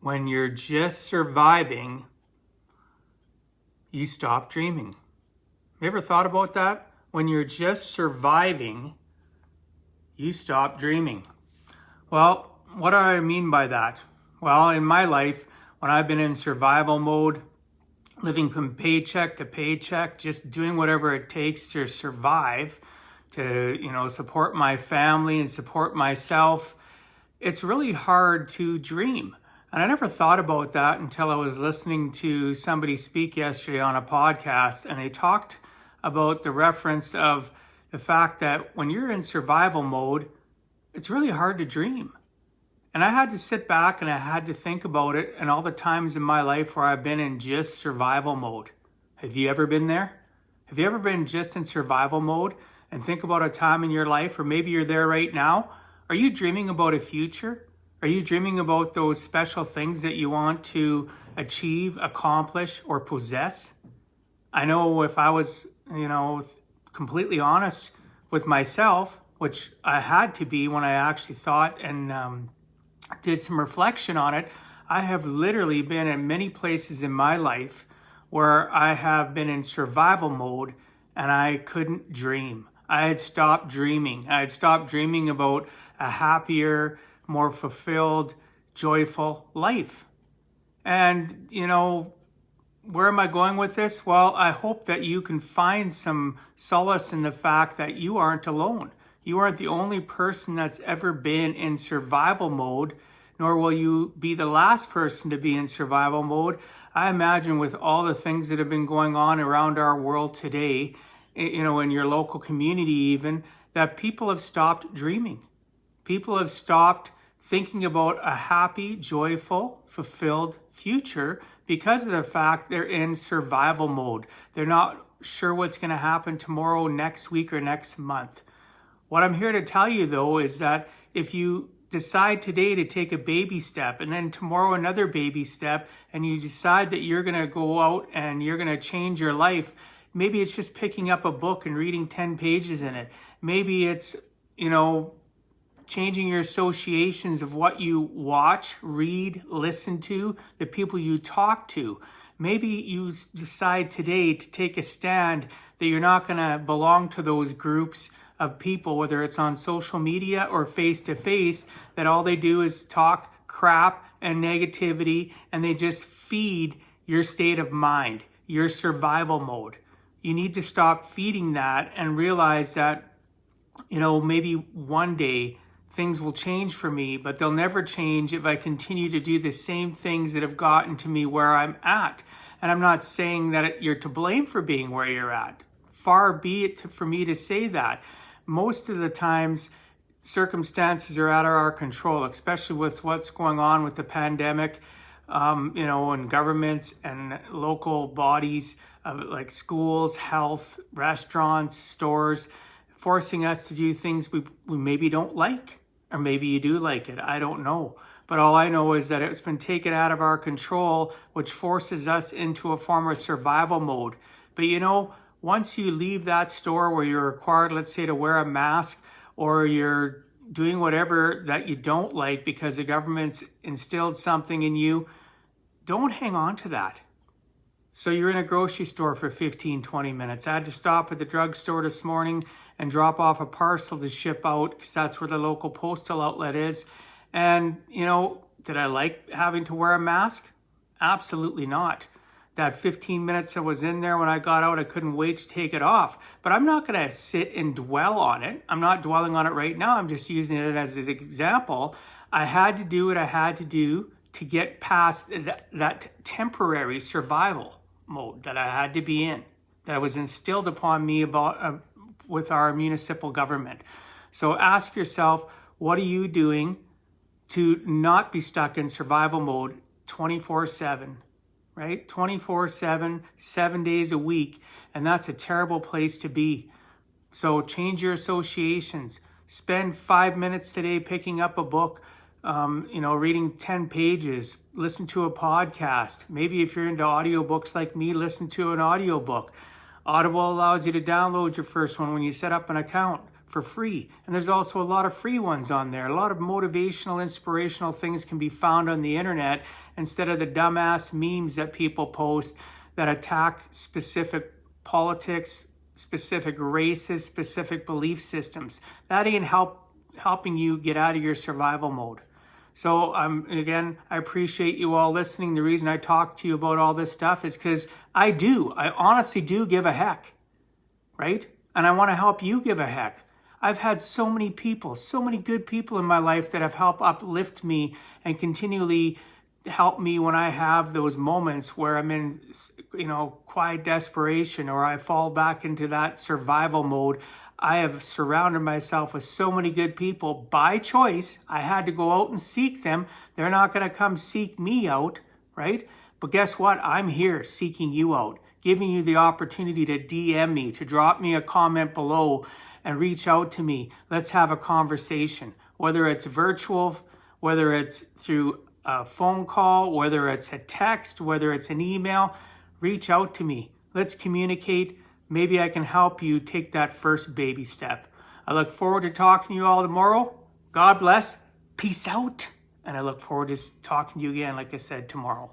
when you're just surviving, you stop dreaming. You ever thought about that? When you're just surviving, you stop dreaming. Well, what do I mean by that? Well, in my life, when I've been in survival mode, living from paycheck to paycheck, just doing whatever it takes to survive, to, support my family and support myself, it's really hard to dream. And I never thought about that until I was listening to somebody speak yesterday on a podcast, and they talked about the reference of the fact that when you're in survival mode, it's really hard to dream. And I had to sit back and I had to think about it and all the times in my life where I've been in just survival mode. Have you ever been there? Have you ever been just in survival mode and think about a time in your life, or maybe you're there right now? Are you dreaming about a future? Are you dreaming about those special things that you want to achieve, accomplish, or possess? I know if I was, completely honest with myself, which I had to be when I actually thought and did some reflection on it, I have literally been in many places in my life where I have been in survival mode and I couldn't dream. I had stopped dreaming. I had stopped dreaming about a happier, more fulfilled, joyful life. And, where am I going with this? Well, I hope that you can find some solace in the fact that you aren't alone. You aren't the only person that's ever been in survival mode, nor will you be the last person to be in survival mode. I imagine with all the things that have been going on around our world today, in your local community even, that people have stopped dreaming. People have stopped thinking about a happy, joyful, fulfilled future because of the fact they're in survival mode. They're not sure what's going to happen tomorrow, next week, or next month. What I'm here to tell you, though, is that if you decide today to take a baby step and then tomorrow another baby step, and you decide that you're going to go out and you're going to change your life, maybe it's just picking up a book and reading 10 pages in it. Maybe it's, changing your associations of what you watch, read, listen to, the people you talk to. Maybe you decide today to take a stand that you're not going to belong to those groups of people, whether it's on social media or face-to-face, that all they do is talk crap and negativity, and they just feed your state of mind, your survival mode. You need to stop feeding that and realize that, maybe one day things will change for me, but they'll never change if I continue to do the same things that have gotten to me where I'm at. And I'm not saying that you're to blame for being where you're at. Far be it for me to say that. Most of the times, circumstances are out of our control, especially with what's going on with the pandemic, and governments and local bodies like schools, health, restaurants, stores, forcing us to do things we maybe don't like. Or maybe you do like it. I don't know. But all I know is that it's been taken out of our control, which forces us into a form of survival mode. But once you leave that store where you're required, let's say, to wear a mask, or you're doing whatever that you don't like because the government's instilled something in you, don't hang on to that. So you're in a grocery store for 15, 20 minutes. I had to stop at the drugstore this morning and drop off a parcel to ship out because that's where the local postal outlet is. And, did I like having to wear a mask? Absolutely not. That 15 minutes I was in there, when I got out, I couldn't wait to take it off. But I'm not going to sit and dwell on it. I'm not dwelling on it right now. I'm just using it as an example. I had to do what I had to do to get past that temporary survival mode that I had to be in, that was instilled upon me with our municipal government. So ask yourself, what are you doing to not be stuck in survival mode 24/7, right? 24/7, 7 days a week. And that's a terrible place to be. So change your associations. Spend 5 minutes today picking up a book, reading 10 pages, listen to a podcast. Maybe if you're into audiobooks like me, listen to an audiobook. Audible allows you to download your first one when you set up an account. for free. And there's also a lot of free ones on there. A lot of motivational, inspirational things can be found on the internet instead of the dumbass memes that people post that attack specific politics, specific races, specific belief systems. That ain't helping you get out of your survival mode. So again, I appreciate you all listening. The reason I talk to you about all this stuff is because I honestly do give a heck, right? And I want to help you give a heck. I've had so many people, so many good people in my life that have helped uplift me and continually help me when I have those moments where I'm in, quiet desperation, or I fall back into that survival mode. I have surrounded myself with so many good people by choice. I had to go out and seek them. They're not going to come seek me out, right? But guess what? I'm here seeking you out, giving you the opportunity to DM me, to drop me a comment below and reach out to me. Let's have a conversation, whether it's virtual, whether it's through a phone call, whether it's a text, whether it's an email. Reach out to me. Let's communicate. Maybe I can help you take that first baby step. I look forward to talking to you all tomorrow. God bless. Peace out. And I look forward to talking to you again, like I said, tomorrow.